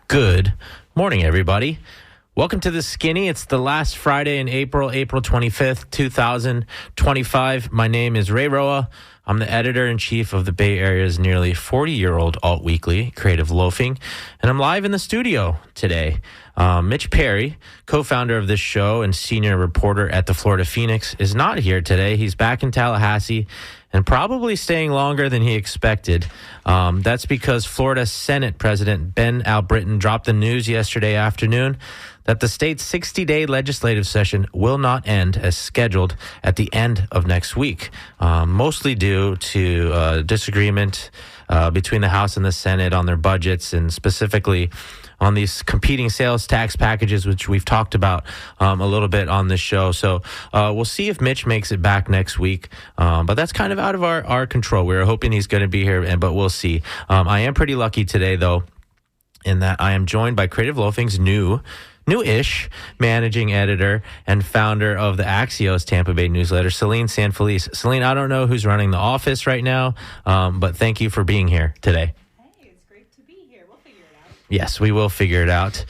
Good morning, everybody. Welcome to The Skinny. It's the last Friday in April 25th, 2025. My name is Ray Roa. I'm the editor-in-chief of the Bay Area's nearly 40-year-old alt weekly, Creative Loafing, and I'm live in the studio today. Mitch Perry, co-founder of this show and senior reporter at the Florida Phoenix, is not here today. He's back in Tallahassee and probably staying longer than he expected. That's because Florida Senate President Ben Albritton dropped the news yesterday afternoon that the state's 60-day legislative session will not end as scheduled at the end of next week, mostly due to disagreement between the House and the Senate on their budgets, and specifically on these competing sales tax packages, which we've talked about a little bit on this show. So we'll see if Mitch makes it back next week. But that's kind of out of our control. We were hoping he's going to be here, but we'll see. I am pretty lucky today, though, in that I am joined by Creative Loafing's new-ish managing editor and founder of the Axios Tampa Bay newsletter, Celine Sanfelice. Celine, I don't know who's running the office right now, but thank you for being here today. Yes, we will figure it out.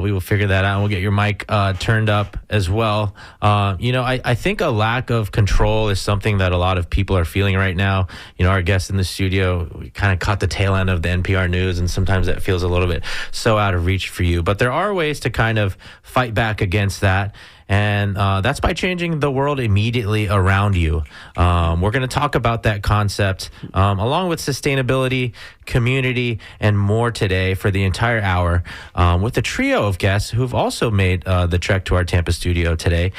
We will figure that out, and we'll get your mic turned up as well. I think a lack of control is something that a lot of people are feeling right now. Our guest in the studio, we kind of caught the tail end of the NPR news, and sometimes that feels a little bit so out of reach for you. But there are ways to kind of fight back against that. And that's by changing the world immediately around you. We're going to talk about that concept along with sustainability, community, and more today for the entire hour with a trio of guests who've also made the trek to our Tampa studio today.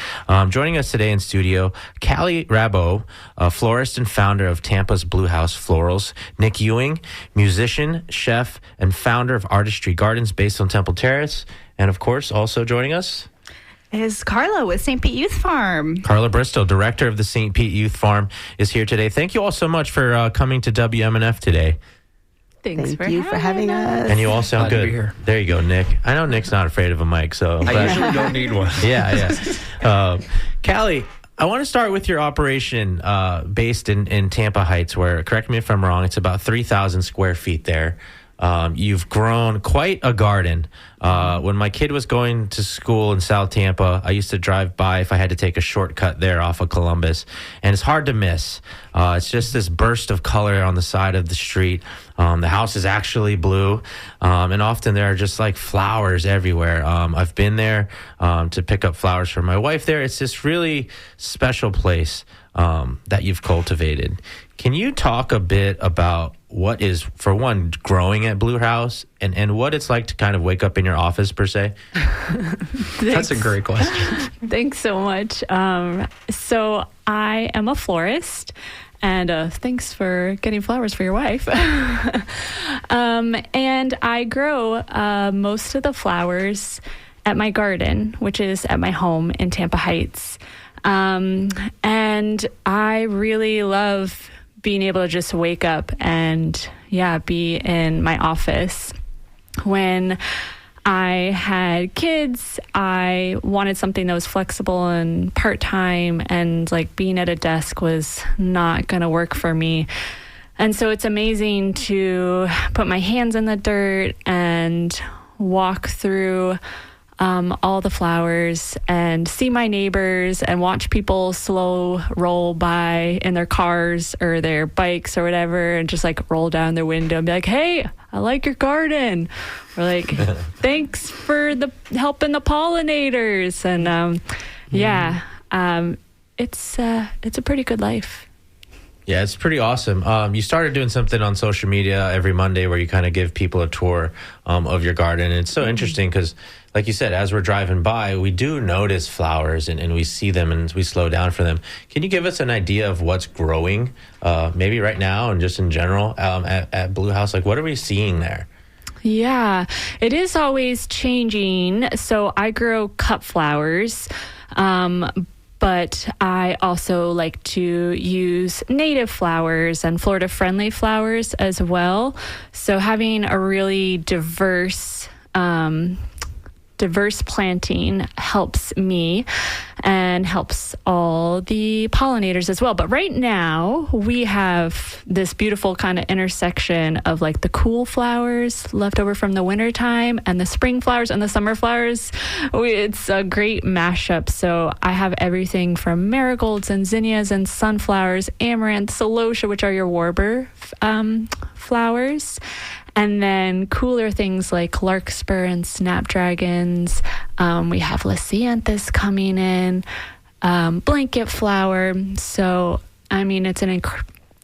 Joining us today in studio, Callie Rabot, a florist and founder of Tampa's Blue House Florals. Nick Ewing, musician, chef, and founder of Artistry Gardens based on Temple Terrace. And of course, also joining us is Carla with St. Pete Youth Farm. Carla Bristow, director of the St. Pete Youth Farm, is here today. Thank you all so much for coming to WMNF today. Thank you for having us. And you all sound Glad good. to be here. There you go, Nick. I know Nick's not afraid of a mic, so I usually don't need one. Yeah. Callie, I want to start with your operation based in Tampa Heights, where, correct me if I'm wrong, it's about 3,000 square feet there. You've grown quite a garden. When my kid was going to school in South Tampa, I used to drive by if I had to take a shortcut there off of Columbus, and it's hard to miss. It's just this burst of color on the side of the street. The house is actually blue, and often there are just like flowers everywhere. I've been there to pick up flowers for my wife there. It's this really special place that you've cultivated. Can you talk a bit about what is, for one, growing at Blue House and what it's like to kind of wake up in your office, per se? That's a great question. Thanks so much. So I am a florist, and thanks for getting flowers for your wife. And I grow most of the flowers at my garden, which is at my home in Tampa Heights. And I really love being able to just wake up and, be in my office. When I had kids, I wanted something that was flexible and part-time, and like being at a desk was not going to work for me. And so it's amazing to put my hands in the dirt and walk through all the flowers and see my neighbors and watch people slow roll by in their cars or their bikes or whatever, and just like roll down their window and be like, "Hey, I like your garden," or like, "Thanks for the helping the pollinators." And it's a pretty good life. Yeah, it's pretty awesome. You started doing something on social media every Monday where you kind of give people a tour of your garden. And it's so interesting because, like you said, as we're driving by, we do notice flowers and we see them and we slow down for them. Can you give us an idea of what's growing maybe right now and just in general at Blue House? Like, what are we seeing there? Yeah, it is always changing. So I grow cut flowers. But I also like to use native flowers and Florida-friendly flowers as well. So having a really diverse diverse planting helps me and helps all the pollinators as well. But right now we have this beautiful kind of intersection of like the cool flowers left over from the winter time and the spring flowers and the summer flowers. It's a great mashup. So I have everything from marigolds and zinnias and sunflowers, amaranth, celosia, which are your warbler flowers. And then cooler things like larkspur and snapdragons. We have lisianthus coming in, blanket flower. So, I mean, it's an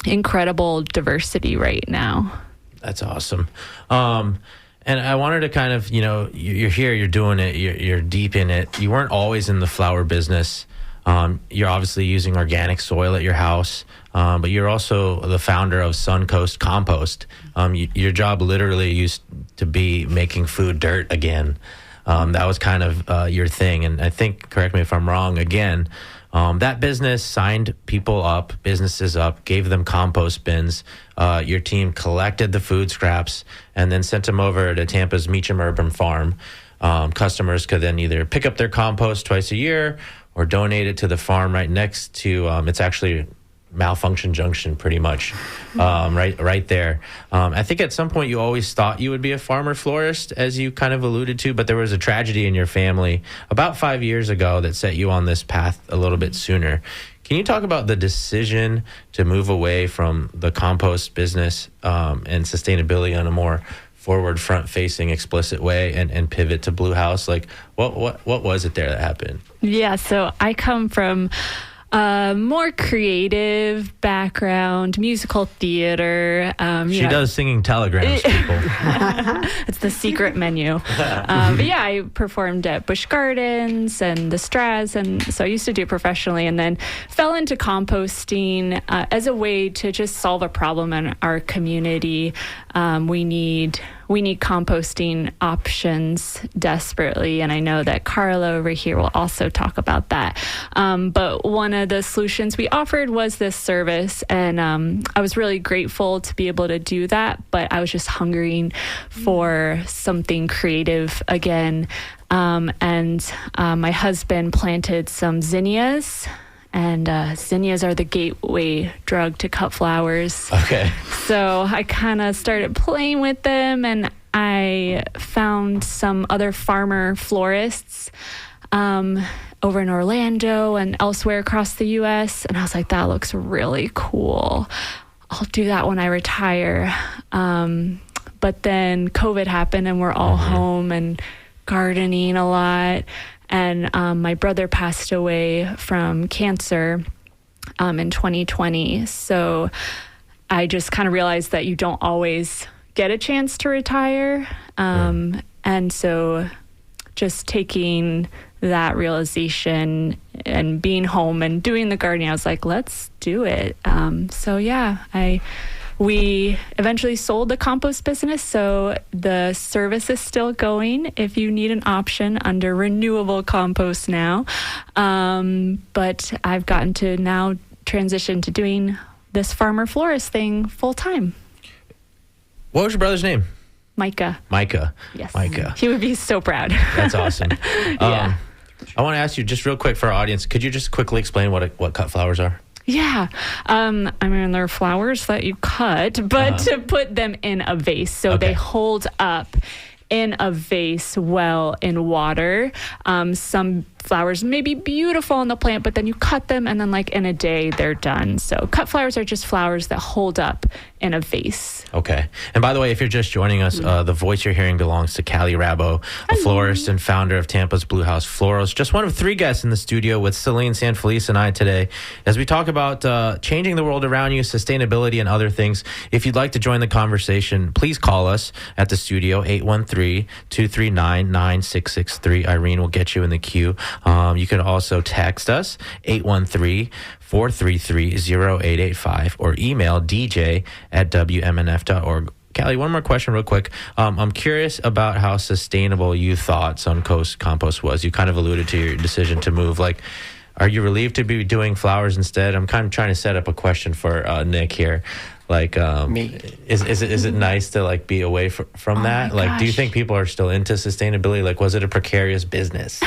incredible diversity right now. That's awesome. And I wanted to kind of, you're here, you're doing it, you're deep in it. You weren't always in the flower business. You're obviously using organic soil at your house, but you're also the founder of Suncoast Compost. Your job literally used to be making food dirt again. That was kind of your thing. And I think, correct me if I'm wrong, again, that business signed businesses up, gave them compost bins. Your team collected the food scraps and then sent them over to Tampa's Meacham Urban Farm. Customers could then either pick up their compost twice a year or donate it to the farm right next to, it's actually Malfunction Junction pretty much, right there. I think at some point you always thought you would be a farmer florist, as you kind of alluded to, but there was a tragedy in your family about 5 years ago that set you on this path a little bit sooner. Can you talk about the decision to move away from the compost business and sustainability on a more forward, front-facing, explicit way and pivot to Blue House? Like, what was it there that happened? Yeah, so I come from a more creative background, musical theater. She does singing telegrams, people. It's the secret menu. But yeah, I performed at Busch Gardens and the Straz, and so I used to do it professionally, and then fell into composting as a way to just solve a problem in our community. We need composting options desperately, and I know that Carla over here will also talk about that. But one of the solutions we offered was this service, and I was really grateful to be able to do that, but I was just hungering for something creative again. And my husband planted some zinnias. And zinnias are the gateway drug to cut flowers. Okay. So I kind of started playing with them, and I found some other farmer florists over in Orlando and elsewhere across the U.S. And I was like, that looks really cool. I'll do that when I retire. But then COVID happened, and we're all home and gardening a lot. And my brother passed away from cancer in 2020. So I just kind of realized that you don't always get a chance to retire. And so just taking that realization and being home and doing the gardening, I was like, let's do it. So yeah, we eventually sold the compost business, so the service is still going if you need an option under renewable compost now. But I've gotten to now transition to doing this farmer florist thing full time. What was your brother's name? Micah. Micah. Yes. Micah. He would be so proud. That's awesome. Yeah. I want to ask you just real quick for our audience, could you just quickly explain what cut flowers are? Yeah. I mean, they're flowers that you cut, but to put them in a vase. So they hold up in a vase well in water. Some flowers may be beautiful on the plant, but then you cut them and then like in a day they're done. So cut flowers are just flowers that hold up in a vase. Okay. And by the way, if you're just joining us, the voice you're hearing belongs to Callie Rabo, a florist and founder of Tampa's Blue House Florals. Just one of 3 guests in the studio with Celine Sanfelice and I today as we talk about changing the world around you, sustainability, and other things. If you'd like to join the conversation, please call us at the studio, 813-239-9663. Irene will get you in the queue. You can also text us, 813-433-0885, or email dj@wmnf.org. Callie, one more question real quick. I'm curious about how sustainable you thought Suncoast Compost was. You kind of alluded to your decision to move. Like, are you relieved to be doing flowers instead? I'm kind of trying to set up a question for Nick here. Like, Me. Is it nice to like be away from that? Like, do you think people are still into sustainability? Like, was it a precarious business?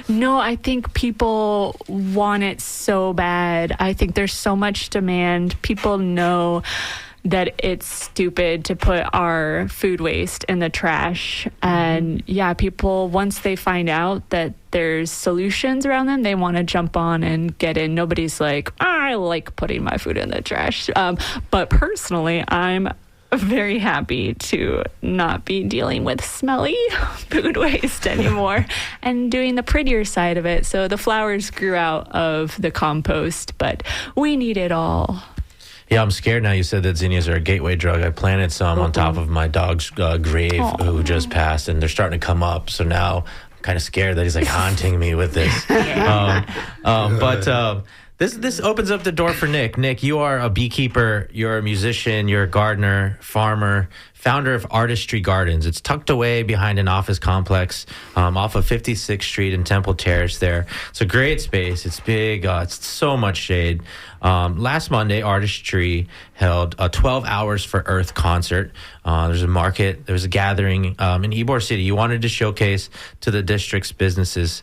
No, I think people want it so bad. I think there's so much demand. People know that it's stupid to put our food waste in the trash. And yeah, people, once they find out that there's solutions around them, they want to jump on and get in. Nobody's like, I like putting my food in the trash. But personally, I'm very happy to not be dealing with smelly food waste anymore and doing the prettier side of it. So the flowers grew out of the compost, but we need it all. Yeah, I'm scared now. You said that zinnias are a gateway drug. I planted some on top of my dog's grave who just passed, and they're starting to come up. So now I'm kind of scared that he's like haunting me with this. This opens up the door for Nick. Nick, you are a beekeeper, you're a musician, you're a gardener, farmer, founder of Artistry Gardens. It's tucked away behind an office complex off of 56th Street and Temple Terrace there. It's a great space. It's big. It's so much shade. Last Monday, Artistry held a 12 Hours for Earth concert. There's a market. There was a gathering in Ybor City. You wanted to showcase to the district's businesses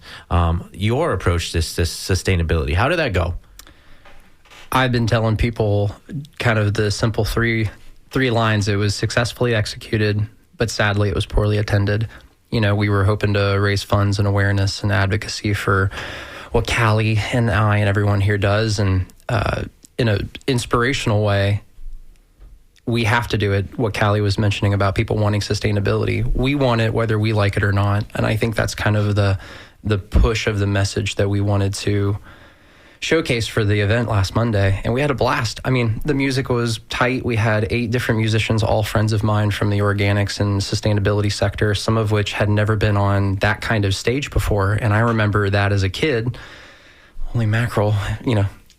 your approach to sustainability. How did that go? I've been telling people kind of the simple three lines. It was successfully executed, but sadly it was poorly attended. You know, we were hoping to raise funds and awareness and advocacy for what Callie and I and everyone here does. And in an inspirational way, we have to do it. What Callie was mentioning about people wanting sustainability. We want it whether we like it or not. And I think that's kind of the push of the message that we wanted to showcase for the event last Monday, and we had a blast. I mean, the music was tight. We had 8 different musicians, all friends of mine from the organics and sustainability sector, some of which had never been on that kind of stage before. And I remember that as a kid, holy mackerel,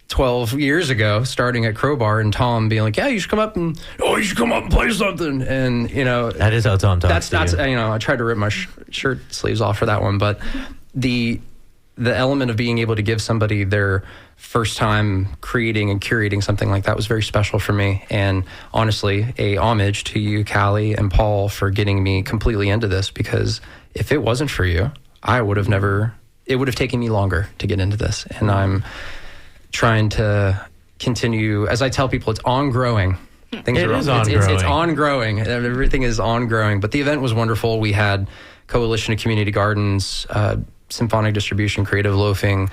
12 years ago, starting at Crowbar, and Tom being like, yeah, you should come up and play something. And, that is how Tom talks. That's I tried to rip my shirt sleeves off for that one, but the element of being able to give somebody their first time creating and curating something like that was very special for me. And honestly, a homage to you, Callie and Paul, for getting me completely into this, because if it wasn't for you, it would have taken me longer to get into this. And I'm trying to continue, as I tell people, it's on growing. It's on growing. Everything is on growing. But the event was wonderful. We had Coalition of Community Gardens, Symphonic Distribution, Creative Loafing,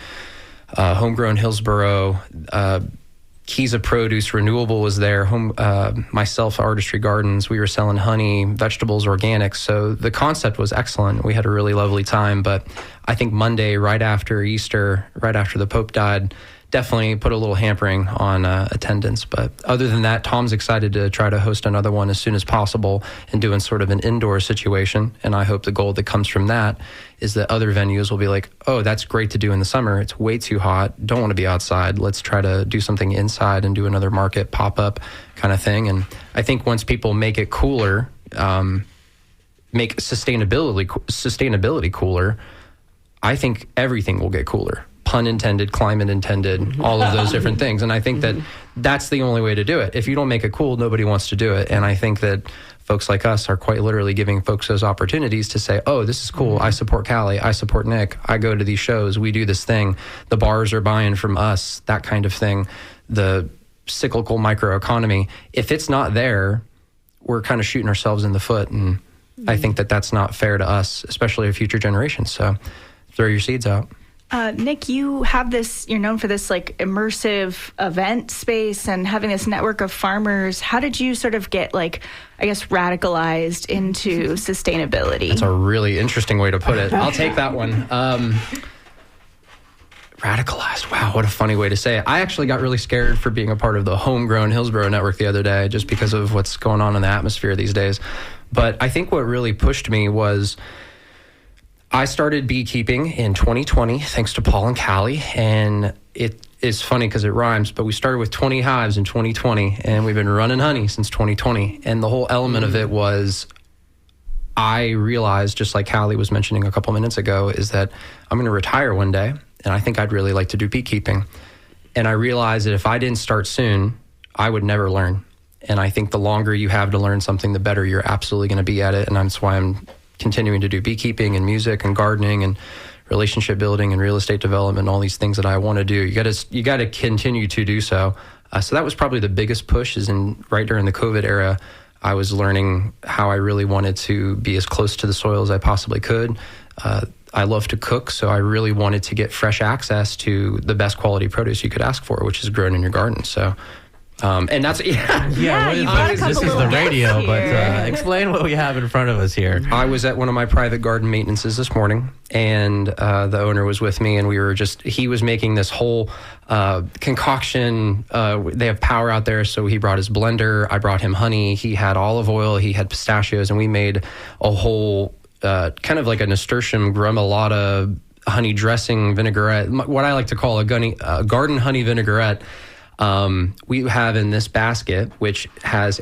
Homegrown Hillsboro, Kiza Produce, Renewable was there, myself, Artistry Gardens. We were selling honey, vegetables, organics. So the concept was excellent. We had a really lovely time. But I think Monday, right after Easter, right after the Pope died, definitely put a little hampering on attendance. But other than that, Tom's excited to try to host another one as soon as possible and doing sort of an indoor situation. And I hope the goal that comes from that is that other venues will be like, oh, that's great to do in the summer. It's way too hot. Don't want to be outside. Let's try to do something inside and do another market pop-up kind of thing. And I think once people make it cooler, make sustainability cooler, I think everything will get cooler. Pun intended, climate intended, all of those different things. And I think that that's the only way to do it. If you don't make it cool, nobody wants to do it. And I think that folks like us are quite literally giving folks those opportunities to say, oh, this is cool. I support Callie. I support Nick. I go to these shows. We do this thing. The bars are buying from us, that kind of thing. The cyclical microeconomy. If it's not there, we're kind of shooting ourselves in the foot. And I think that that's not fair to us, especially a future generation. So throw your seeds out. Nick, you have you're known for this like immersive event space and having this network of farmers. How did you sort of get radicalized into sustainability? That's a really interesting way to put it. I'll take that one. Radicalized. Wow, what a funny way to say it. I actually got really scared for being a part of the Homegrown Hillsboro Network the other day, just because of what's going on in the atmosphere these days. But I think what really pushed me was I started beekeeping in 2020, thanks to Paul and Callie, and it is funny because it rhymes, but we started with 20 hives in 2020, and we've been running honey since 2020. And the whole element of it was, I realized, just like Callie was mentioning a couple minutes ago, is that I'm going to retire one day, and I think I'd really like to do beekeeping. And I realized that if I didn't start soon, I would never learn. And I think the longer you have to learn something, the better you're absolutely going to be at it. And that's why I'm continuing to do beekeeping and music and gardening and relationship building and real estate development, all these things that I want to do. You got to continue to do so. So that was probably the biggest push, is right during the COVID era. I was learning how I really wanted to be as close to the soil as I possibly could. I love to cook, so I really wanted to get fresh access to the best quality produce you could ask for, which is grown in your garden. So, and that's you got a couple this is the little radio, guests but here. explain what we have in front of us here. I was at one of my private garden maintenances this morning, and the owner was with me, and he was making this whole concoction. They have power out there, so he brought his blender. I brought him honey. He had olive oil. He had pistachios, and we made a whole kind of like a nasturtium gremolata honey dressing vinaigrette, what I like to call a garden honey vinaigrette. We have in this basket, which has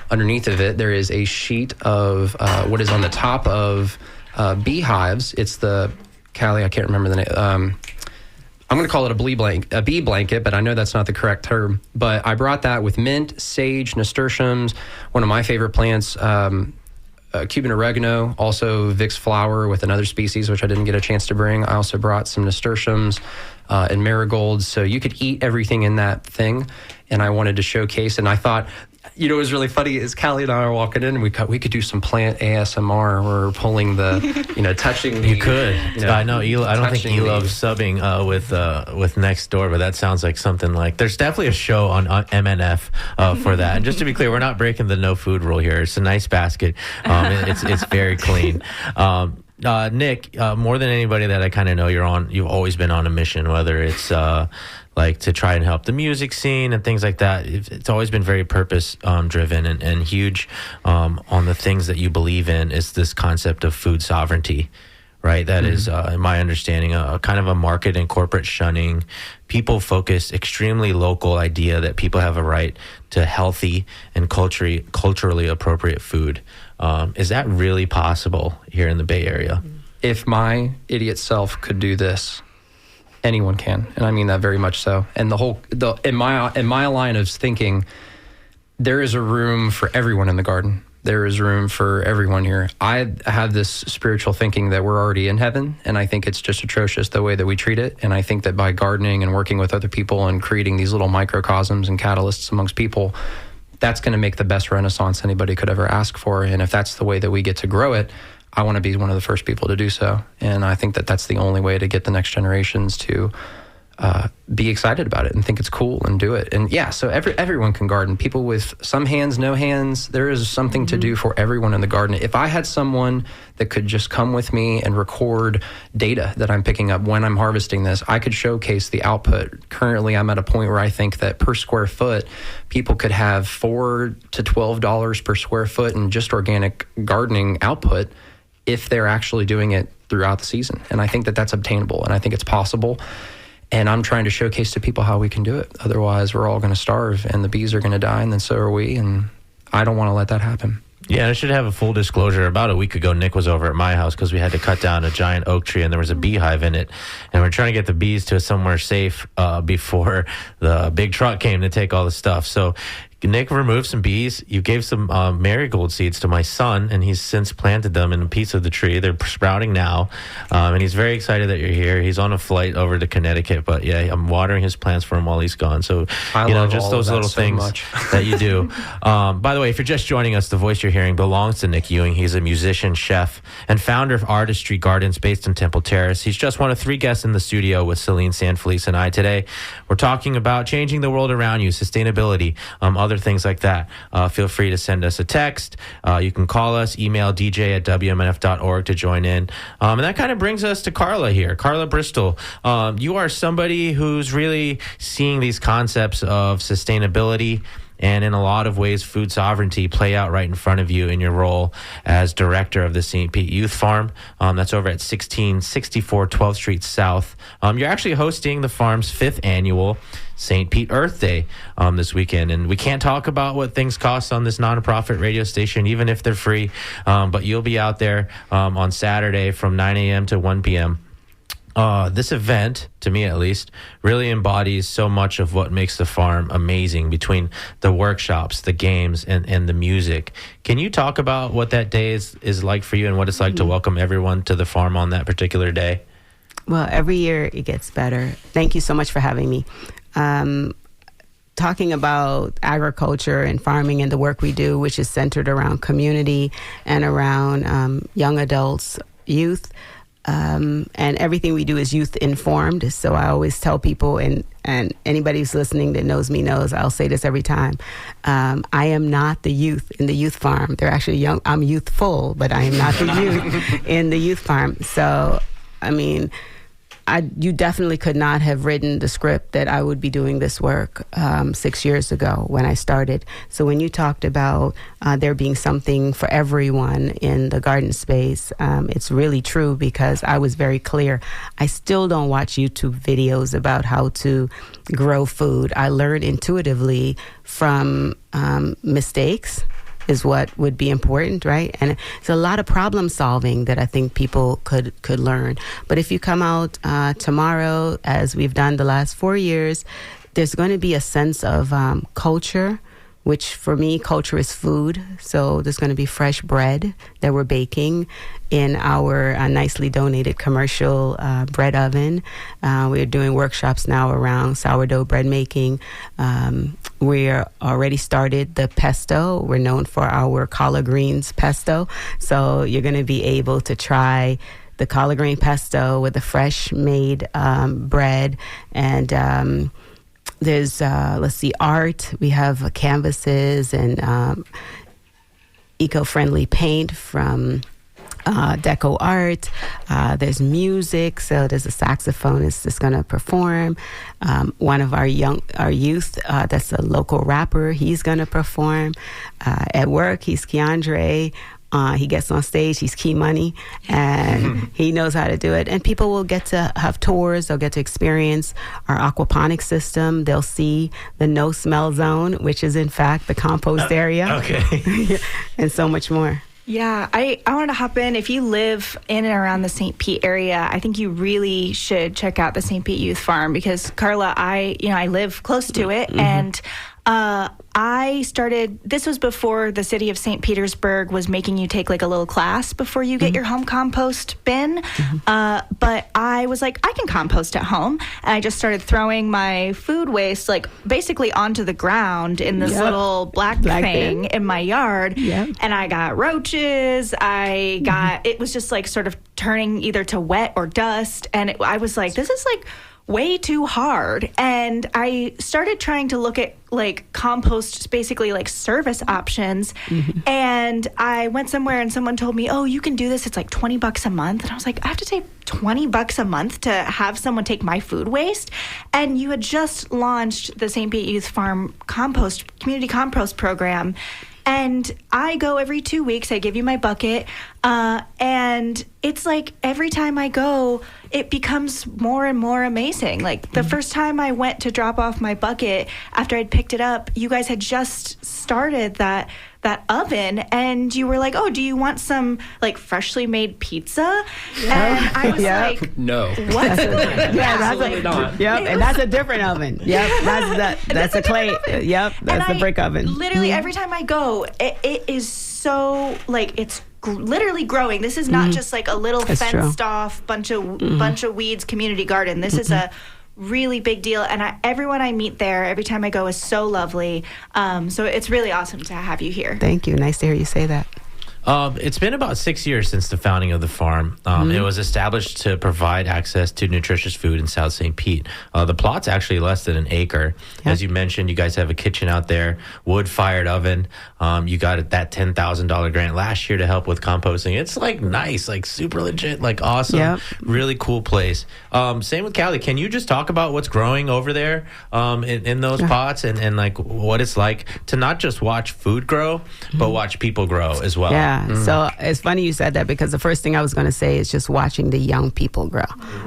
underneath of it, there is a sheet of what is on the top of beehives. It's the Callie, I can't remember the name. I'm going to call it a bee blanket, but I know that's not the correct term. But I brought that with mint, sage, nasturtiums, one of my favorite plants, Cuban oregano, also Vicks flower with another species, which I didn't get a chance to bring. I also brought some nasturtiums and marigolds. So you could eat everything in that thing. And I wanted to showcase. And I thought, what was really funny is Callie and I are walking in, and we could do some plant ASMR. We're pulling the, touching the... You could. I know. I don't think you love subbing with Next Door, but that sounds like something like... There's definitely a show on MNF for that. And just to be clear, we're not breaking the no food rule here. It's a nice basket. It's very clean. Nick, more than anybody that I kind of know, you've always been on a mission, whether it's like to try and help the music scene and things like that. It's always been very purpose driven and huge on the things that you believe in is this concept of food sovereignty, right? That is, in my understanding, a kind of a market and corporate shunning, people-focused, extremely local idea that people have a right to healthy and culturally appropriate food. Is that really possible here in the Bay Area? If my idiot self could do this, anyone can, and I mean that very much so. And in my line of thinking, there is a room for everyone in the garden. There is room for everyone here. I have this spiritual thinking that we're already in heaven, and I think it's just atrocious the way that we treat it. And I think that by gardening and working with other people and creating these little microcosms and catalysts amongst people, that's going to make the best renaissance anybody could ever ask for. And if that's the way that we get to grow it, I want to be one of the first people to do so. And I think that that's the only way to get the next generations to be excited about it and think it's cool and do it. And yeah, so everyone can garden. People with some hands, no hands, there is something to do for everyone in the garden. If I had someone that could just come with me and record data that I'm picking up when I'm harvesting this, I could showcase the output. Currently, I'm at a point where I think that per square foot, people could have $4 to $12 per square foot in just organic gardening output if they're actually doing it throughout the season. And I think that that's obtainable, and I think it's possible. And I'm trying to showcase to people how we can do it. Otherwise, we're all going to starve, and the bees are going to die, and then so are we. And I don't want to let that happen. Yeah, I should have a full disclosure. About a week ago, Nick was over at my house because we had to cut down a giant oak tree, and there was a beehive in it. And we're trying to get the bees to somewhere safe before the big truck came to take all the stuff. So Nick removed some bees. You gave some marigold seeds to my son, and he's since planted them in a piece of the tree. They're sprouting now, and he's very excited that you're here. He's on a flight over to Connecticut, but yeah, I'm watering his plants for him while he's gone. So, just those little things that you do. By the way, if you're just joining us, the voice you're hearing belongs to Nick Ewing. He's a musician, chef, and founder of Artistry Gardens based in Temple Terrace. He's just one of 3 guests in the studio with Celine Sanfelice and I today. We're talking about changing the world around you, sustainability, other things like that. Feel free to send us a text. You can call us, email dj@wmnf.org to join in. And that kind of brings us to Carla here. Carla Bristol, you are somebody who's really seeing these concepts of sustainability and in a lot of ways food sovereignty play out right in front of you in your role as director of the St. Pete Youth Farm. That's over at 1664 12th Street South. You're actually hosting the farm's 5th annual St. Pete Earth Day this weekend. And we can't talk about what things cost on this nonprofit radio station, even if they're free. But you'll be out there on Saturday from 9 a.m. to 1 p.m. this event, to me at least, really embodies so much of what makes the farm amazing, between the workshops, the games, and the music. Can you talk about what that day is like for you, and what it's like to welcome everyone to the farm on that particular day? Well, every year it gets better. Thank you so much for having me. Talking about agriculture and farming and the work we do, which is centered around community and around young adults, youth, and everything we do is youth informed. So I always tell people, and anybody who's listening that knows me knows, I'll say this every time. I am not the youth in the youth farm. They're actually young. I'm youthful, but I am not the youth in the youth farm. So, I mean, you definitely could not have written the script that I would be doing this work 6 years ago when I started. So when you talked about there being something for everyone in the garden space, it's really true, because I was very clear. I still don't watch YouTube videos about how to grow food. I learn intuitively from mistakes is what would be important, right? And it's a lot of problem solving that I think people could learn. But if you come out tomorrow, as we've done the last 4 years, there's going to be a sense of culture, which for me, culture is food. So there's going to be fresh bread that we're baking in our nicely donated commercial bread oven. We're doing workshops now around sourdough bread making. We're already started the pesto. We're known for our collard greens pesto. So you're going to be able to try the collard green pesto with the fresh made bread. And there's, art. We have canvases and eco-friendly paint from Deco Art. There's music, so there's a saxophonist that's going to perform. One of our youth, that's a local rapper, he's going to perform. At work, he's Keandre. He gets on stage, he's Key Money, and he knows how to do it. And people will get to have tours, they'll get to experience our aquaponics system. They'll see the no smell zone, which is in fact the compost area. Okay. And so much more. Yeah, I wanted to hop in. If you live in and around the St. Pete area, I think you really should check out the St. Pete Youth Farm, because Carla, I live close to it, and I started, this was before the city of St. Petersburg was making you take like a little class before you get your home compost bin. But I was like, I can compost at home. And I just started throwing my food waste like basically onto the ground in this little black thing in my yard. And I got roaches. I got, it was just like sort of turning either to wet or dust. And I was like, this is like way too hard. And I started trying to look at like compost, basically like service options. And I went somewhere and someone told me, oh, you can do this. It's like $20 a month. And I was like, I have to take $20 a month to have someone take my food waste. And you had just launched the St. Pete Youth Farm community compost program. And I go every 2 weeks. I give you my bucket. And it's like every time I go, it becomes more and more amazing. Like the first time I went to drop off my bucket after I'd picked it up, you guys had just started that oven, and you were like, oh, do you want some like freshly made pizza? And I was like, no. What? Absolutely not. And that's a different oven. That's a clay. That's the brick oven. Literally every time I go, it is so like it's literally growing. This is not just like a little fenced off bunch of weeds community garden. This is a really big deal, and everyone I meet there every time I go is so lovely. So it's really awesome to have you here. Thank you. Nice to hear you say that. It's been about 6 years since the founding of the farm. It was established to provide access to nutritious food in South St. Pete. The plot's actually less than an acre. As you mentioned, you guys have a kitchen out there, wood-fired oven. You got that $10,000 grant last year to help with composting. It's like nice, like super legit, like awesome, really cool place. Same with Callie. Can you just talk about what's growing over there in those pots and like what it's like to not just watch food grow, but watch people grow as well? Yeah. So it's funny you said that, because the first thing I was going to say is just watching the young people grow,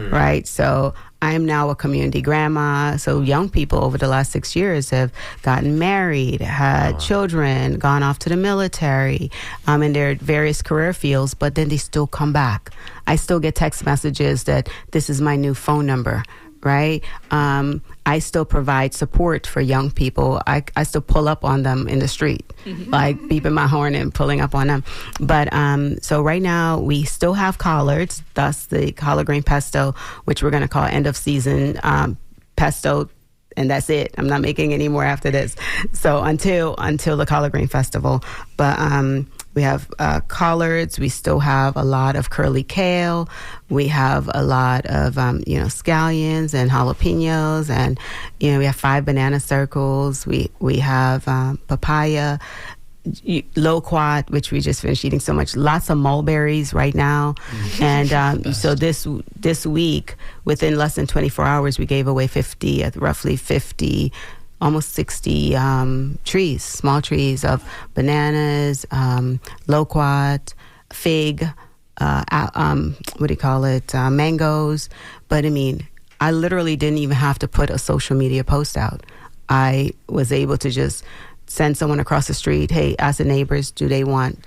right? So I am now a community grandma. So young people over the last 6 years have gotten married, had children, gone off to the military, in their various career fields, but then they still come back. I still get text messages that this is my new phone number, right? I still provide support for young people. I still pull up on them in the street, like beeping my horn and pulling up on them. But so right now we still have collards, thus the collard green pesto, which we're going to call end of season pesto. And that's it. I'm not making any more after this. So until the collard green festival. But we have collards. We still have a lot of curly kale. We have a lot of scallions and jalapenos, and we have 5 banana circles. We have papaya, loquat, which we just finished eating so much. Lots of mulberries right now, and so this week, within less than 24 hours, we gave away roughly 50. Almost 60 trees, small trees of bananas, loquat, fig, mangoes. But I mean, I literally didn't even have to put a social media post out. I was able to just send someone across the street, hey, ask the neighbors, do they want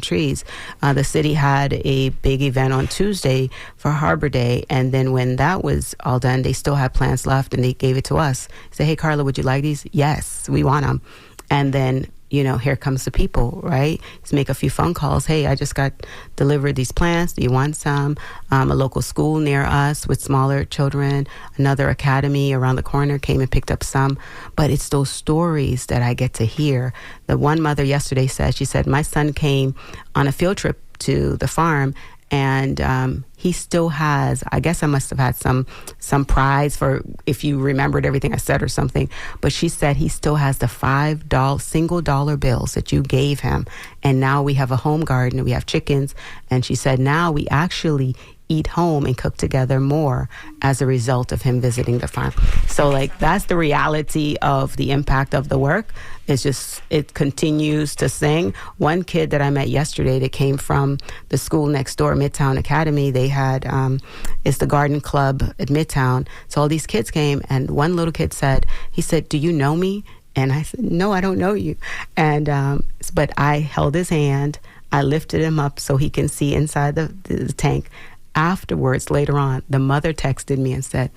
trees? The city had a big event on Tuesday for Harbor Day, and then when that was all done, they still had plants left, and they gave it to us. Say, hey, Carla, would you like these? Yes, we want them. And then here comes the people, right? Just make a few phone calls. Hey, I just got delivered these plants. Do you want some? A local school near us with smaller children, another academy around the corner came and picked up some. But it's those stories that I get to hear. The one mother yesterday she said, my son came on a field trip to the farm, and he still has, I guess I must have had some prize for if you remembered everything I said or something, but she said he still has the $5 single dollar bills that you gave him, and now we have a home garden, we have chickens, and she said now we actually eat home and cook together more as a result of him visiting the farm. So that's the reality of the impact of the work. It's just, it continues to sing. One kid that I met yesterday that came from the school next door, Midtown Academy, they had, it's the garden club at Midtown. So all these kids came, and one little kid he said, do you know me? And I said, no, I don't know you. And, but I held his hand, I lifted him up so he can see inside the tank. Afterwards, later on, the mother texted me and said,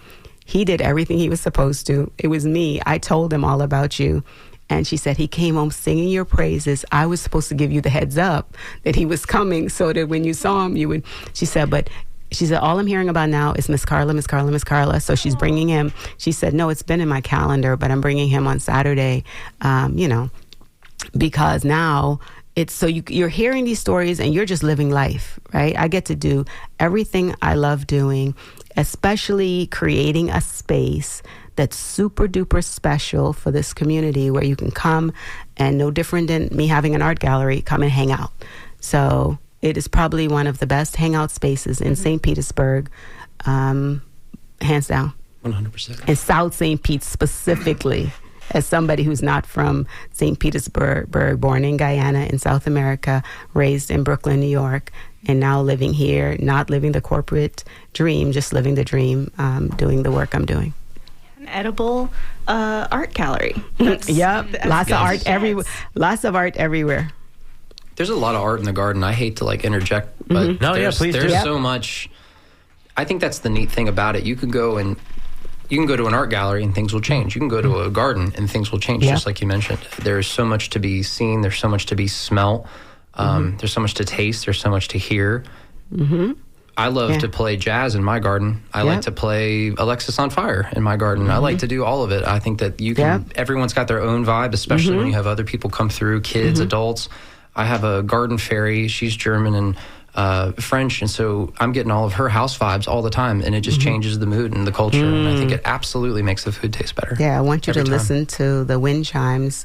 he did everything he was supposed to. It was me. I told him all about you. And she said, he came home singing your praises. I was supposed to give you the heads up that he was coming so that when you saw him, you would, she said, all I'm hearing about now is Miss Carla, Miss Carla, Miss Carla. So she's bringing him. She said, no, it's been in my calendar, but I'm bringing him on Saturday, because now it's so you're hearing these stories and you're just living life, right? I get to do everything I love doing, especially creating a space that's super duper special for this community where you can come and, no different than me having an art gallery, come and hang out. So it is probably one of the best hangout spaces in St. Petersburg, hands down. 100%. And South St. Pete specifically. As somebody who's not from St. Petersburg, born in Guyana in South America, raised in Brooklyn, New York, and now living here, not living the corporate dream, just living the dream, doing the work I'm doing. An edible art gallery. Yep, lots of art everywhere. Lots of art everywhere. There's a lot of art in the garden. I hate to interject, but there's so much. I think that's the neat thing about it. You can go to an art gallery and things will change. You can go to a garden and things will change, just like you mentioned. There's so much to be seen. There's so much to be smelt. There's so much to taste. There's so much to hear. I love to play jazz in my garden. I like to play Alexis on Fire in my garden. I like to do all of it. I think that you can, everyone's got their own vibe, especially when you have other people come through, kids, adults. I have a garden fairy. She's German and French, and so I'm getting all of her house vibes all the time, and it just changes the mood and the culture, and I think it absolutely makes the food taste better. Yeah, I want you to listen to the wind chimes.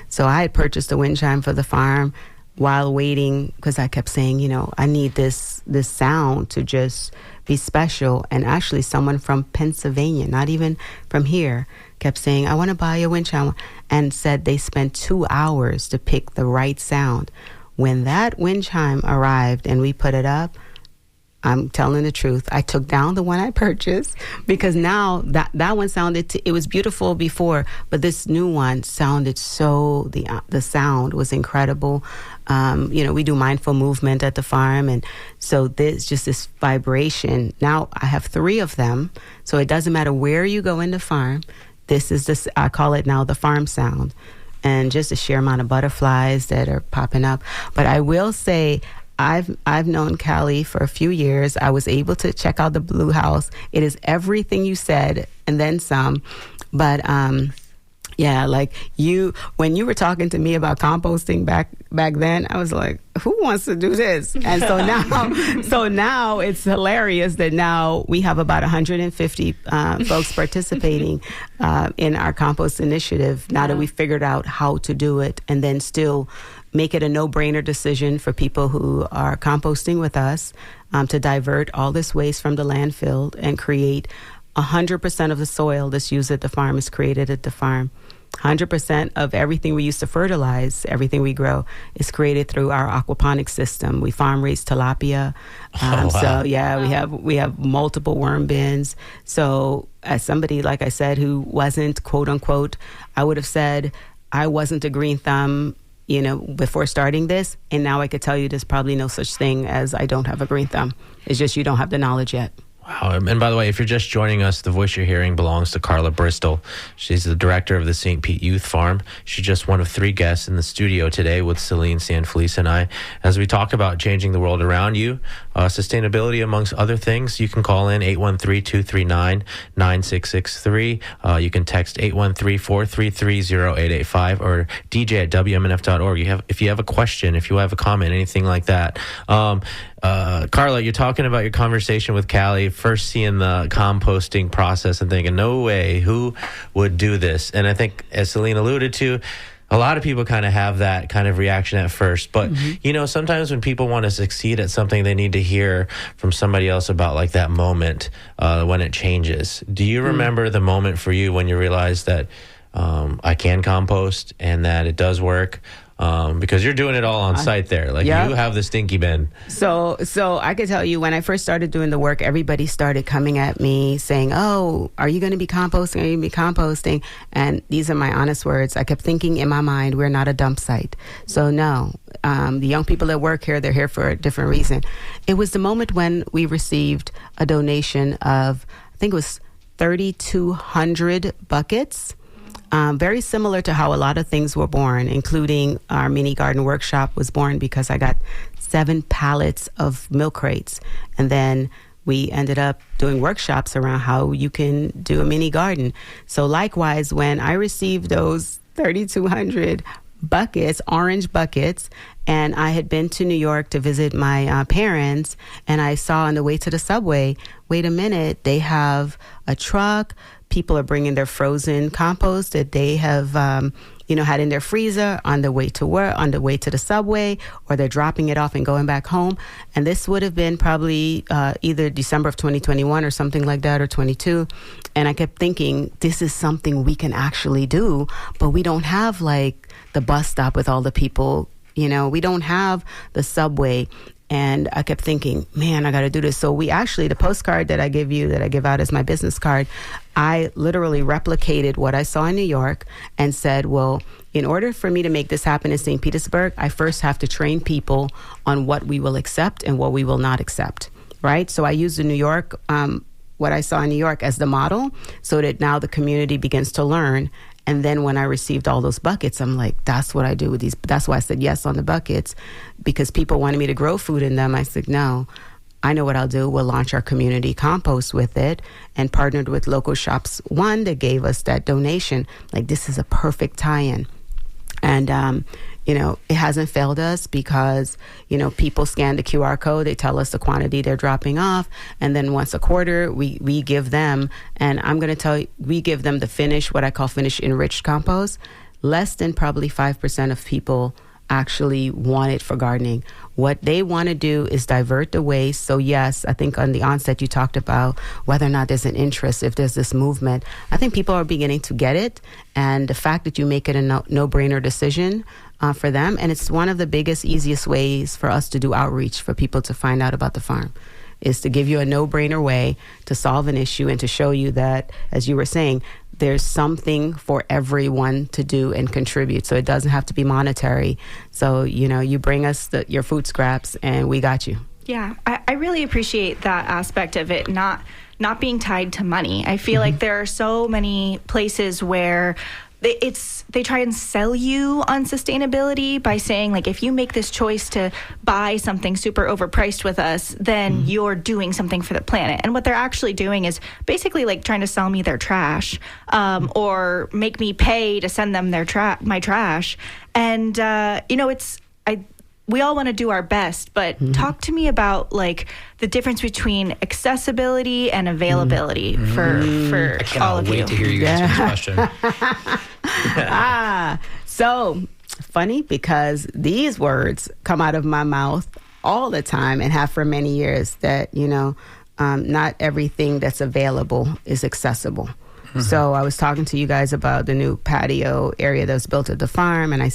So I had purchased a wind chime for the farm while waiting, because I kept saying, I need this sound to just be special, and actually someone from Pennsylvania, not even from here, kept saying, I want to buy a wind chime, and said they spent 2 hours to pick the right sound. When that wind chime arrived and we put it up, I'm telling the truth. I took down the one I purchased because now that one sounded, it was beautiful before, but this new one sounded so, the sound was incredible. We do mindful movement at the farm. And so there's just this vibration. Now I have 3 of them. So it doesn't matter where you go in the farm. This is this, I call it now the farm sound. And just the sheer amount of butterflies that are popping up. But I will say, I've known Callie for a few years. I was able to check out the Blue House. It is everything you said and then some. But yeah, like when you were talking to me about composting back then, I was like, who wants to do this? And so now it's hilarious that now we have about 150 folks participating in our compost initiative. Now that we figured out how to do it, and then still make it a no-brainer decision for people who are composting with us to divert all this waste from the landfill and create 100% of the soil that's used at the farm is created at the farm. 100% of everything we use to fertilize, everything we grow, is created through our aquaponics system. We farm raise tilapia. Wow. So yeah, we have multiple worm bins. So as somebody, like I said, who wasn't quote unquote, I would have said I wasn't a green thumb, before starting this. And now I could tell you there's probably no such thing as I don't have a green thumb. It's just you don't have the knowledge yet. Wow. And by the way, if you're just joining us, the voice you're hearing belongs to Carla Bristol. She's the director of the St. Pete Youth Farm. She's just one of 3 guests in the studio today with Celine Sanfelice and I, as we talk about changing the world around you, sustainability, amongst other things. You can call in 813-239-9663. You can text 813-433-0885 or dj@wmnf.org. If you have a question, if you have a comment, anything like that. Carla, you're talking about your conversation with Callie, first seeing the composting process and thinking, no way, who would do this? And I think, as Celine alluded to, a lot of people kind of have that kind of reaction at first. But, sometimes when people want to succeed at something, they need to hear from somebody else about like that moment when it changes. Do you remember the moment for you when you realized that I can compost and that it does work? Because you're doing it all on site there. Like, you have the stinky bin. So I could tell you, when I first started doing the work, everybody started coming at me saying, oh, are you going to be composting? Are you going to be composting? And these are my honest words. I kept thinking in my mind, we're not a dump site. So no, the young people that work here, they're here for a different reason. It was the moment when we received a donation of, I think it was 3,200 buckets. Very similar to how a lot of things were born, including our mini garden workshop was born because I got 7 pallets of milk crates. And then we ended up doing workshops around how you can do a mini garden. So likewise, when I received those 3,200 buckets, orange buckets, and I had been to New York to visit my parents, and I saw on the way to the subway, wait a minute, they have a truck. People are bringing their frozen compost that they have, had in their freezer on the way to work, on the way to the subway, or they're dropping it off and going back home. And this would have been probably either December of 2021 or something like that, or 22. And I kept thinking, this is something we can actually do, but we don't have like the bus stop with all the people. We don't have the subway. And I kept thinking, man, I got to do this. So the postcard that I give you, that I give out as my business card, I literally replicated what I saw in New York and said, well, in order for me to make this happen in St. Petersburg, I first have to train people on what we will accept and what we will not accept, right? So I used the New York, what I saw in New York as the model, so that now the community begins to learn. And then when I received all those buckets, I'm like, that's what I do with these. That's why I said yes on the buckets, because people wanted me to grow food in them. I said, no, I know what I'll do. We'll launch our community compost with it, and partnered with Local Shops One that gave us that donation. Like, this is a perfect tie-in. And, it hasn't failed us because, people scan the QR code. They tell us the quantity they're dropping off. And then once a quarter, we give them, and I'm going to tell you, we give them what I call finished enriched compost. Less than probably 5% of people actually want it for gardening. What they want to do is divert the waste. So yes, I think on the onset you talked about whether or not there's an interest, if there's this movement. I think people are beginning to get it. And the fact that you make it a no-brainer decision for them. And it's one of the biggest, easiest ways for us to do outreach for people to find out about the farm. is to give you a no-brainer way to solve an issue and to show you that, as you were saying, there's something for everyone to do and contribute. So it doesn't have to be monetary. So, you bring us your food scraps and we got you. Yeah, I really appreciate that aspect of it, not being tied to money. I feel like there are so many places where they try and sell you on sustainability by saying, like, if you make this choice to buy something super overpriced with us, then you're doing something for the planet. And what they're actually doing is basically like trying to sell me their trash, or make me pay to send them my trash. And we all want to do our best, but talk to me about like the difference between accessibility and availability for all of you. I cannot wait to hear you answer this question. So funny, because these words come out of my mouth all the time and have for many years, that, not everything that's available is accessible. So I was talking to you guys about the new patio area that was built at the farm, and I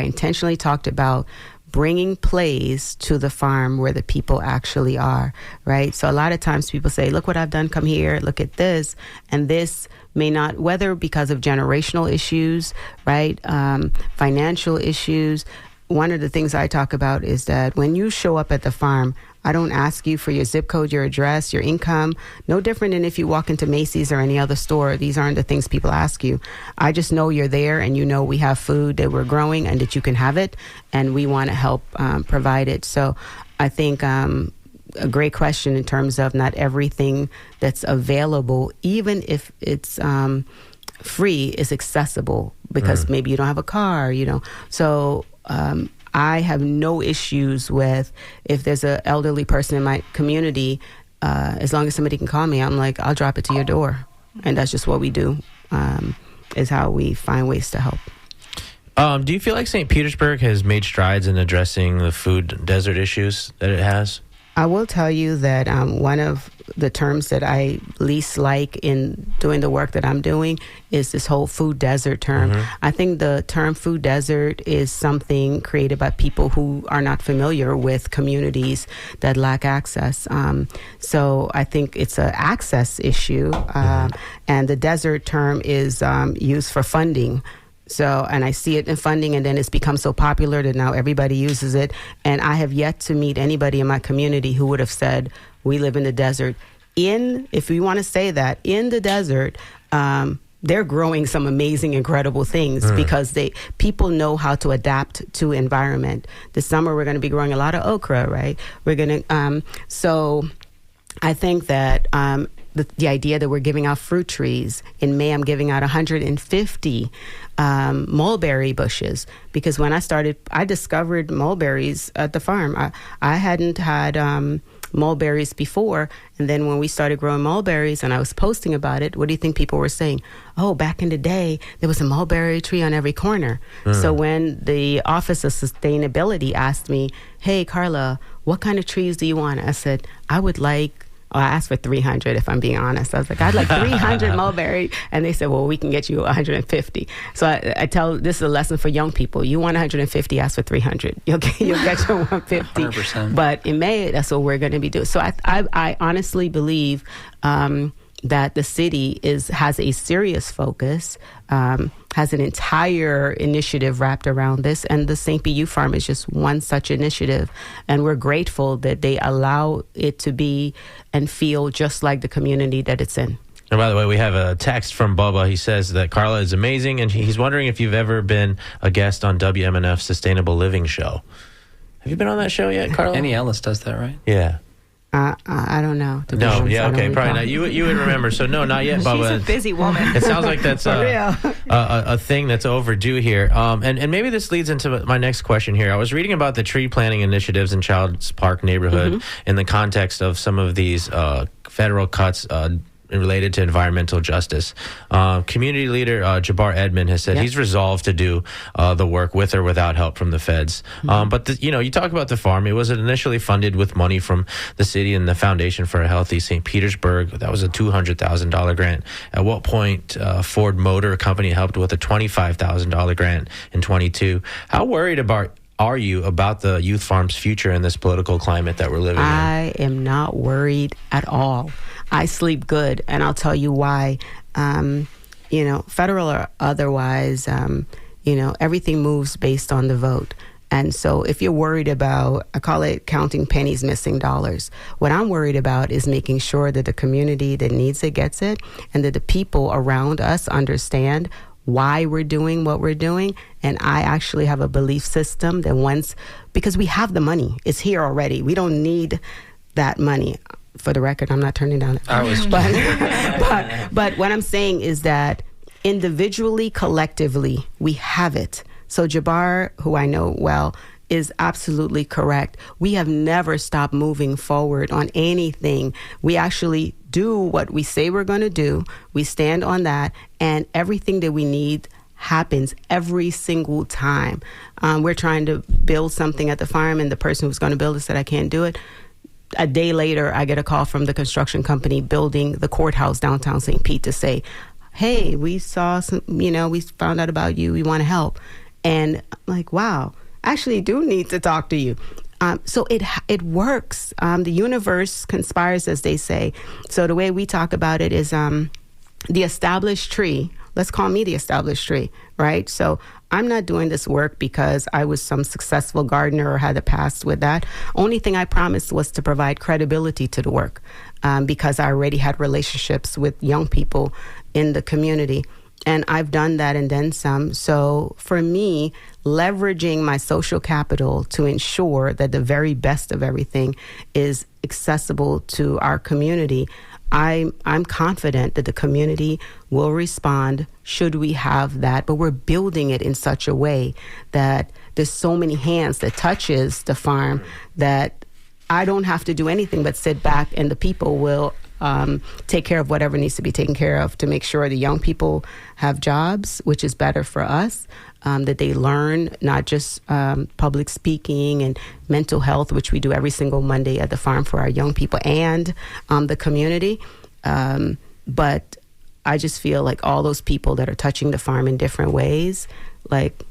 intentionally talked about bringing plays to the farm where the people actually are, right? So a lot of times people say, look what I've done, come here, look at this. And this may not, whether because of generational issues, right, financial issues. One of the things I talk about is that when you show up at the farm, I don't ask you for your zip code, your address, your income. No different than if you walk into Macy's or any other store. These aren't the things people ask you. I just know you're there, and we have food that we're growing and that you can have it, and we want to help provide it. So I think a great question in terms of not everything that's available, even if it's free, is accessible, because maybe you don't have a car, So I have no issues with, if there's an elderly person in my community, as long as somebody can call me, I'm like, I'll drop it to your door. And that's just what we do, is how we find ways to help. Do you feel like St. Petersburg has made strides in addressing the food desert issues that it has? I will tell you that one of the terms that I least like in doing the work that I'm doing is this whole food desert term. I think the term food desert is something created by people who are not familiar with communities that lack access. So I think it's an access issue, and the desert term is used for funding. So, and I see it in funding, and then it's become so popular that now everybody uses it. And I have yet to meet anybody in my community who would have said, we live in the desert. If we want to say that, in the desert, they're growing some amazing, incredible things because people know how to adapt to environment. This summer, we're going to be growing a lot of okra, right? We're going to, so I think that the idea that we're giving out fruit trees. In May, I'm giving out 150 mulberry bushes, because when I started, I discovered mulberries at the farm. I hadn't had mulberries before, and then when we started growing mulberries and I was posting about it, what do you think people were saying? Oh, back in the day, there was a mulberry tree on every corner. So when the Office of Sustainability asked me, hey, Carla, what kind of trees do you want? I said, I asked for 300, if I'm being honest. I was like, I'd like 300 mulberry. And they said, well, we can get you 150. So I tell, this is a lesson for young people. You want 150, ask for 300. You'll get your 150. 100%. But in May, that's what we're going to be doing. So I honestly believe that the city has a serious focus, has an entire initiative wrapped around this, and the St. P.U. Farm is just one such initiative. And we're grateful that they allow it to be and feel just like the community that it's in. And by the way, we have a text from Bubba. He says that Carla is amazing, and he's wondering if you've ever been a guest on WMNF's Sustainable Living Show. Have you been on that show yet, Carla? Annie Ellis does that, right? Yeah. I don't know. No, yeah, okay, probably not. You would remember. So no, not yet, Bubba. She's a busy woman. It sounds like that's a thing that's overdue here. And maybe this leads into my next question here. I was reading about the tree planting initiatives in Childs Park neighborhood in the context of some of these federal cuts related to environmental justice. Community leader Jabbar Edmond has said he's resolved to do the work with or without help from the feds. But you talk about the farm. It was initially funded with money from the city and the Foundation for a Healthy St. Petersburg. That was a $200,000 grant. At what point Ford Motor Company helped with a $25,000 grant in 22. How worried are you about the Youth Farm's future in this political climate that we're living in? I am not worried at all. I sleep good, and I'll tell you why. Federal or otherwise, everything moves based on the vote. And so if you're worried about, I call it counting pennies, missing dollars. What I'm worried about is making sure that the community that needs it gets it, and that the people around us understand why we're doing what we're doing. And I actually have a belief system that because we have the money, it's here already. We don't need that money. For the record, I'm not turning down it. But what I'm saying is that individually, collectively, we have it. So Jabbar, who I know well, is absolutely correct. We have never stopped moving forward on anything. We actually do what we say we're going to do. We stand on that, and everything that we need happens every single time. We're trying to build something at the farm, and the person who's going to build it said, I can't do it. A day later, I get a call from the construction company building the courthouse downtown St. Pete to say, hey, we saw some, we found out about you. We want to help. And I'm like, wow, I actually do need to talk to you. So it works. The universe conspires, as they say. So the way we talk about it is the established tree. Let's call me the established tree, right? So I'm not doing this work because I was some successful gardener or had a past with that. Only thing I promised was to provide credibility to the work because I already had relationships with young people in the community. And I've done that and then some. So for me, leveraging my social capital to ensure that the very best of everything is accessible to our community, I'm confident that the community will respond should we have that. But we're building it in such a way that there's so many hands that touches the farm that I don't have to do anything but sit back, and the people will take care of whatever needs to be taken care of to make sure the young people have jobs, which is better for us, that they learn not just public speaking and mental health, which we do every single Monday at the farm for our young people and the community. But I just feel like all those people that are touching the farm in different ways, like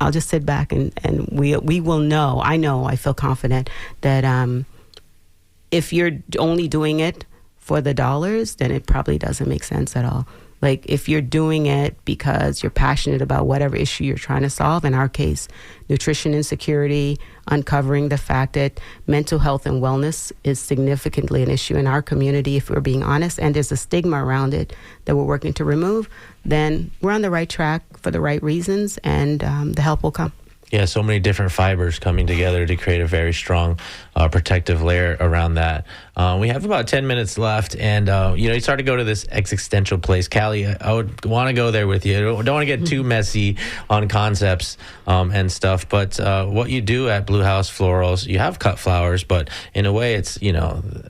I'll just sit back and we will know. I feel confident that if you're only doing it for the dollars, then it probably doesn't make sense at all. Like if you're doing it because you're passionate about whatever issue you're trying to solve, in our case, nutrition insecurity, uncovering the fact that mental health and wellness is significantly an issue in our community, if we're being honest, and there's a stigma around it that we're working to remove, then we're on the right track for the right reasons, and the help will come. Yeah, so many different fibers coming together to create a very strong protective layer around that. We have about 10 minutes left, and you start to go to this existential place. Callie, I would want to go there with you. I don't want to get too messy on concepts and stuff, but what you do at Blue House Florals, you have cut flowers, but in a way it's,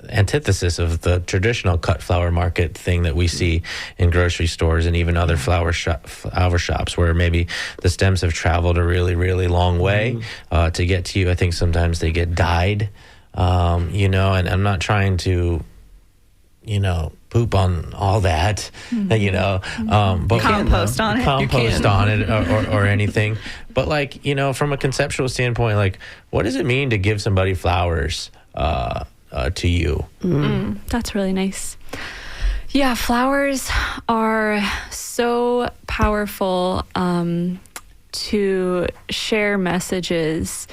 antithesis of the traditional cut flower market thing that we see in grocery stores and even other flower shops, where maybe the stems have traveled a really, really long way to get to you. I think sometimes they get dyed, and I'm not trying to, poop on all that, but compost on it or anything. But from a conceptual standpoint, what does it mean to give somebody flowers to you? That's really nice. Yeah, flowers are so powerful to share messages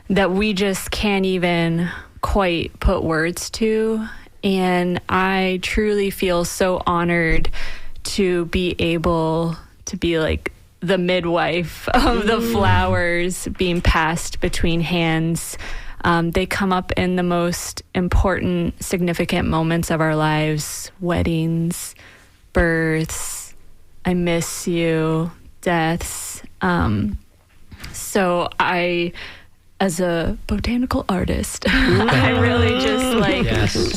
that we just can't even quite put words to. And I truly feel so honored to be able to be like the midwife of the flowers being passed between hands. They come up in the most important, significant moments of our lives: weddings, births, I miss you, deaths. So I, as a botanical artist, I really just like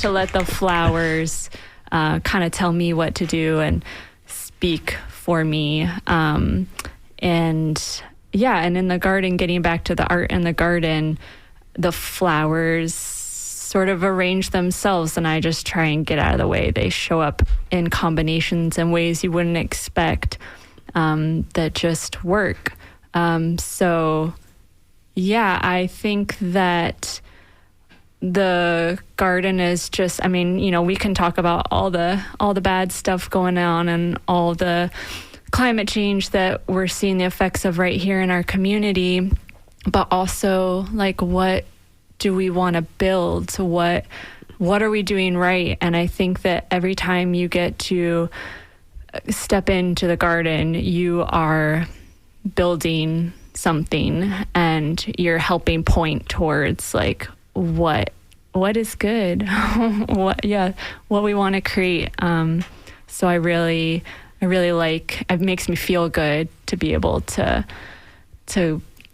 to let the flowers kind of tell me what to do and speak for me. And in the garden, getting back to the art in the garden, the flowers sort of arrange themselves, and I just try and get out of the way. They show up in combinations and ways you wouldn't expect that just work. So Yeah, I think that the garden is just, I mean, you know, we can talk about all the bad stuff going on and all the climate change that we're seeing the effects of right here in our community, but also like, what do we want to build? So what are we doing right? And I think that every time you get to step into the garden, you are building something and you're helping point towards like what is good, what we want to create. So I really like, it makes me feel good to be able to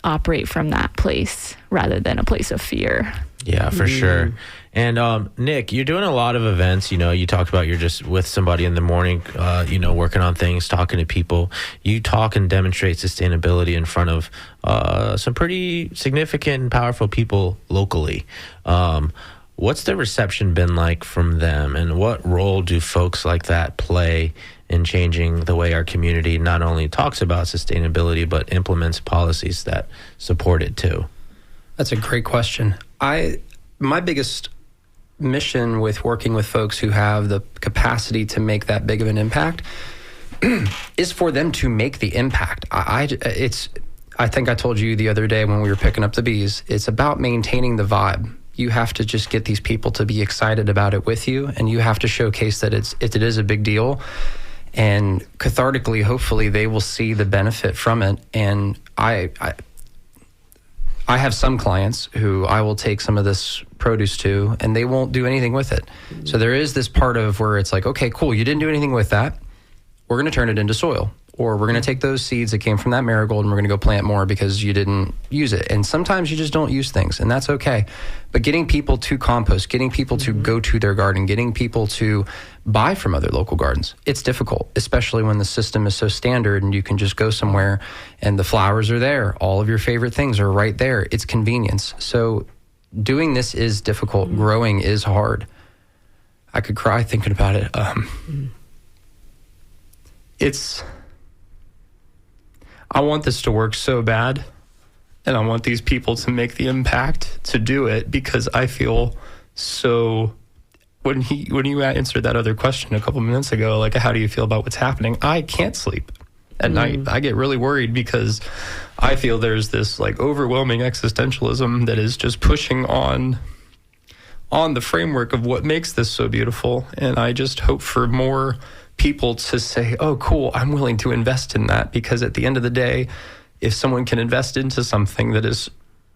operate from that place rather than a place of fear. Yeah, for sure. And Nick, you're doing a lot of events. You know, you talked about you're just with somebody in the morning, you know, working on things, talking to people. You talk and demonstrate sustainability in front of some pretty significant and powerful people locally. What's the reception been like from them, and what role do folks like that play in changing the way our community not only talks about sustainability, but implements policies that support it too? That's a great question. My biggest mission with working with folks who have the capacity to make that big of an impact is for them to make the impact. I think I told you the other day when we were picking up the bees, it's about maintaining the vibe. You have to just get these people to be excited about it with you, and you have to showcase that it is a big deal. And cathartically, hopefully, they will see the benefit from it. And I have some clients who I will take some of this produce to, and they won't do anything with it. So there is this part of where it's like, okay, cool, you didn't do anything with that. We're going to turn it into soil. Or we're going to take those seeds that came from that marigold and we're going to go plant more because you didn't use it. And sometimes you just don't use things, and that's okay. But getting people to compost, getting people to go to their garden, getting people to buy from other local gardens, it's difficult, especially when the system is so standard and you can just go somewhere and the flowers are there. All of your favorite things are right there. It's convenience. So doing this is difficult. Growing is hard. I could cry thinking about it. I want this to work so bad, and I want these people to make the impact to do it, because I feel so. When you answered that other question a couple minutes ago, like, how do you feel about what's happening? I can't sleep at night. I get really worried because I feel there's this like overwhelming existentialism that is just pushing on the framework of what makes this so beautiful. And I just hope for more people to say, oh, cool, I'm willing to invest in that, because at the end of the day, if someone can invest into something that is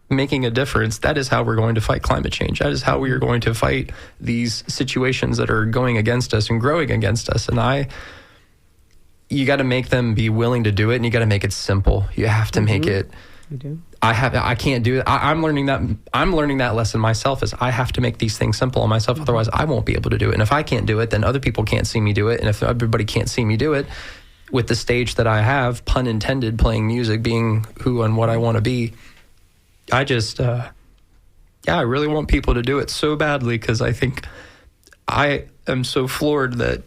making a difference, that is how we're going to fight climate change. That is how we are going to fight these situations that are going against us and growing against us. And you got to make them be willing to do it, and you got to make it simple. You have to make it. You do. I can't do it. I'm learning that lesson myself, is I have to make these things simple on myself. Otherwise, I won't be able to do it. And if I can't do it, then other people can't see me do it. And if everybody can't see me do it, with the stage that I have, pun intended, playing music, being who and what I want to be, I just, I really want people to do it so badly, because I think I am so floored that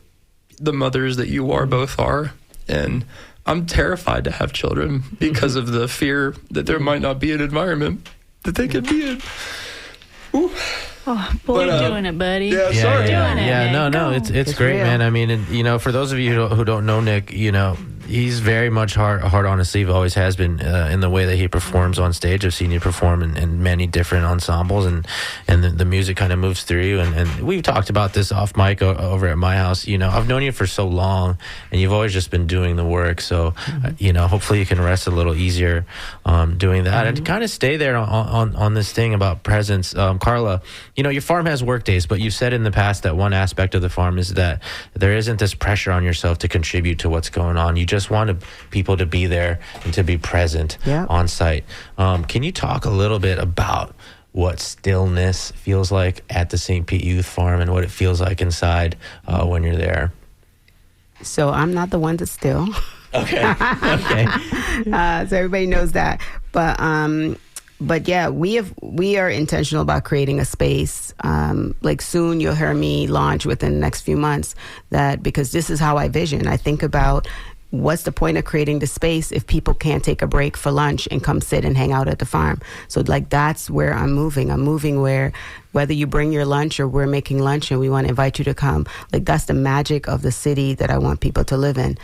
the mothers that you are both are, and I'm terrified to have children because of the fear that there might not be an environment that they could be in. Ooh. Oh, boy, you're doing it, buddy. Yeah, sorry. Doing it, Yeah, man. no, it's great, real. man. I mean, you know, for those of you who don't know Nick, you know, he's very much hard on his sleeve, always has been, in the way that he performs on stage. I've seen you perform in many different ensembles, and the music kind of moves through you. And we've talked about this off mic over at my house. You know, I've known you for so long, and you've always just been doing the work. So, you know, hopefully you can rest a little easier doing that, and to kind of stay there on this thing about presence. Carla, you know, your farm has work days, but you've said in the past that one aspect of the farm is that there isn't this pressure on yourself to contribute to what's going on. You just want people to be there and to be present on site. Can you talk a little bit about what stillness feels like at the St. Pete Youth Farm and what it feels like inside when you're there? So I'm not the one to still. Okay. Okay. So everybody knows that. But yeah, we are intentional about creating a space. Like soon you'll hear me launch within the next few months, that because this is how I vision. I think about what's the point of creating the space if people can't take a break for lunch and come sit and hang out at the farm? So like that's where I'm moving. I'm moving where whether you bring your lunch or we're making lunch and we want to invite you to come, like that's the magic of the city that I want people to live in.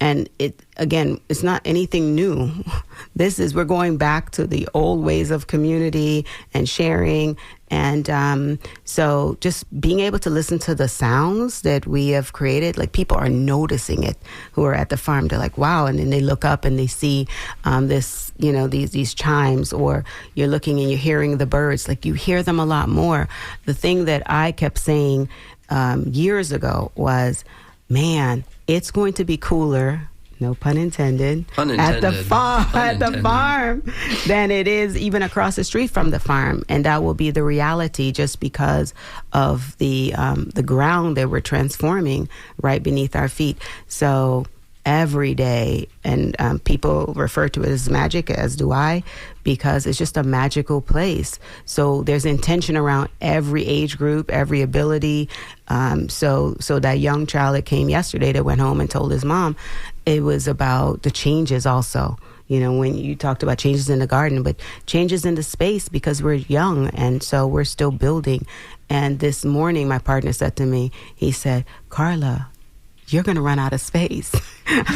And it, again, it's not anything new. We're going back to the old ways of community and sharing. And so just being able to listen to the sounds that we have created, like people are noticing it who are at the farm. They're like, wow. And then they look up and they see this, these chimes, or you're looking and you're hearing the birds. Like you hear them a lot more. The thing that I kept saying years ago was, man, it's going to be cooler, no pun intended, at the farm than it is even across the street from the farm. And that will be the reality just because of the ground that we're transforming right beneath our feet. So every day, and people refer to it as magic, as do I, because it's just a magical place. So there's intention around every age group, every ability. So that young child that came yesterday that went home and told his mom, it was about the changes also. When you talked about changes in the garden, but changes in the space because we're young and so we're still building. And this morning, my partner said to me, he said, Carla, you're going to run out of space.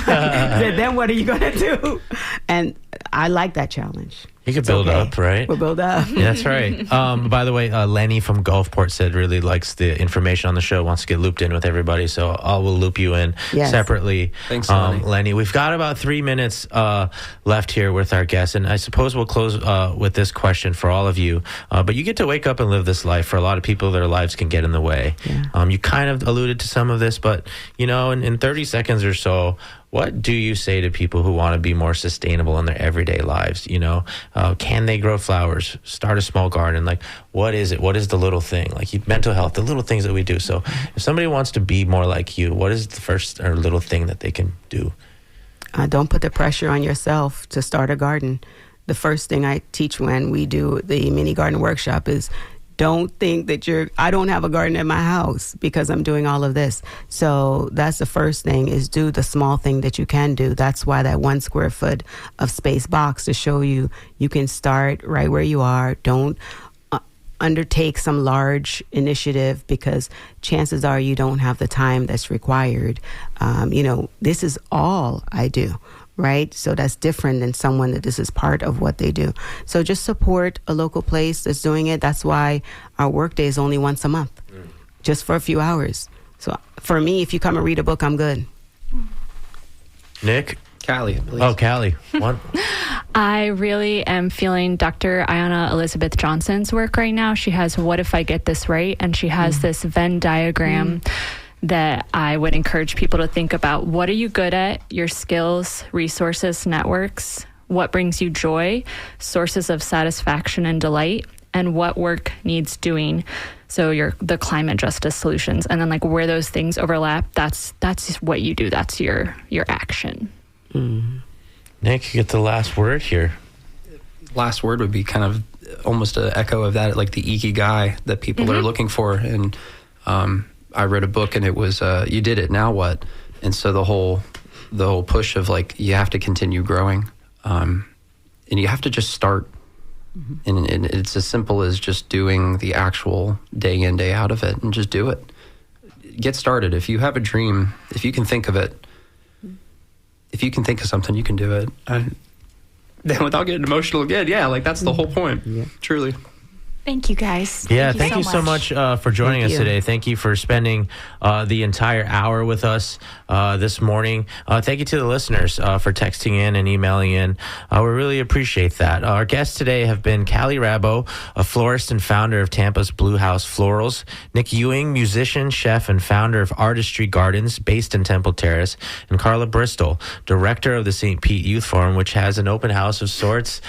Then what are you going to do? And I like that challenge. You could build up, right? We'll build up. Yeah, that's right. By the way, Lenny from Gulfport said really likes the information on the show, wants to get looped in with everybody. So I will loop you in separately. Thanks, Lenny. Lenny. We've got about 3 minutes left here with our guests. And I suppose we'll close with this question for all of you. But you get to wake up and live this life. For a lot of people, their lives can get in the way. Yeah. You kind of alluded to some of this, but, in 30 seconds or so, what do you say to people who want to be more sustainable in their everyday lives? Can they grow flowers? Start a small garden? Like, what is it? What is the little thing? Like mental health, the little things that we do. So if somebody wants to be more like you, what is the first or little thing that they can do? Don't put the pressure on yourself to start a garden. The first thing I teach when we do the mini garden workshop is don't think that I don't have a garden at my house because I'm doing all of this. So that's the first thing, is do the small thing that you can do. That's why that 1 square foot of space box, to show you can start right where you are. Don't undertake some large initiative because chances are you don't have the time that's required. This is all I do. Right? So that's different than someone that this is part of what they do. So just support a local place that's doing it. That's why our work day is only once a month, just for a few hours. So for me, if you come and read a book, I'm good. Nick? Callie, please. Oh, Callie. What? I really am feeling Dr. Ayanna Elizabeth Johnson's work right now. She has What If I Get This Right? And she has this Venn diagram that I would encourage people to think about. What are you good at? Your skills, resources, networks. What brings you joy? Sources of satisfaction and delight. And what work needs doing. So the climate justice solutions. And then where those things overlap, that's what you do. That's your action. Nick, you get the last word here. Last word would be kind of almost an echo of that, like the ikigai that people are looking for. And I read a book and it was, you did it, now what? And so the whole push of you have to continue growing. And you have to just start. And it's as simple as just doing the actual day in, day out of it, and just do it. Get started. If you have a dream, if you can think of it, if you can think of something, you can do it. Then without getting emotional again, that's the whole point. Yeah. Truly. Thank you, guys. Yeah, thank you so much for joining us today. Thank you for spending the entire hour with us this morning. Thank you to the listeners for texting in and emailing in. We really appreciate that. Our guests today have been Callie Rabo, a florist and founder of Tampa's Blue House Florals; Nick Ewing, musician, chef, and founder of Artistry Gardens, based in Temple Terrace; and Carla Bristol, director of the St. Pete Youth Forum, which has an open house of sorts,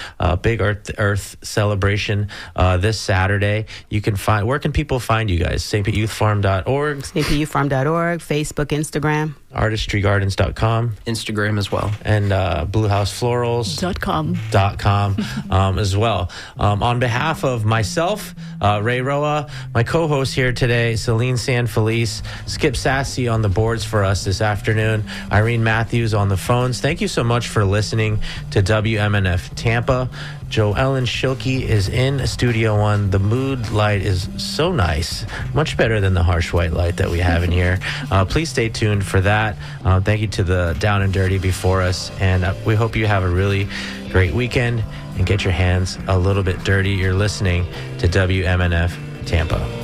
big Earth celebration this Saturday. You can where can people find you guys? stpeteyouthforum.org. stpeteyouthforum.org, Facebook, Instagram. artistry.gardens.com, Instagram as well. and bluehouseflorals.com as well. On behalf of myself, Ray Roa, my co-host here today, Celine Sanfelice, Skip Sassy on the boards for us this afternoon, Irene Matthews on the phones. Thank you so much for listening to WMNF Tampa. Joellen Schilke is in Studio One. The mood light is so nice, much better than the harsh white light that we have in here. Please stay tuned for that. Thank you to the Down and Dirty before us, and we hope you have a really great weekend and get your hands a little bit dirty. You're listening to WMNF Tampa.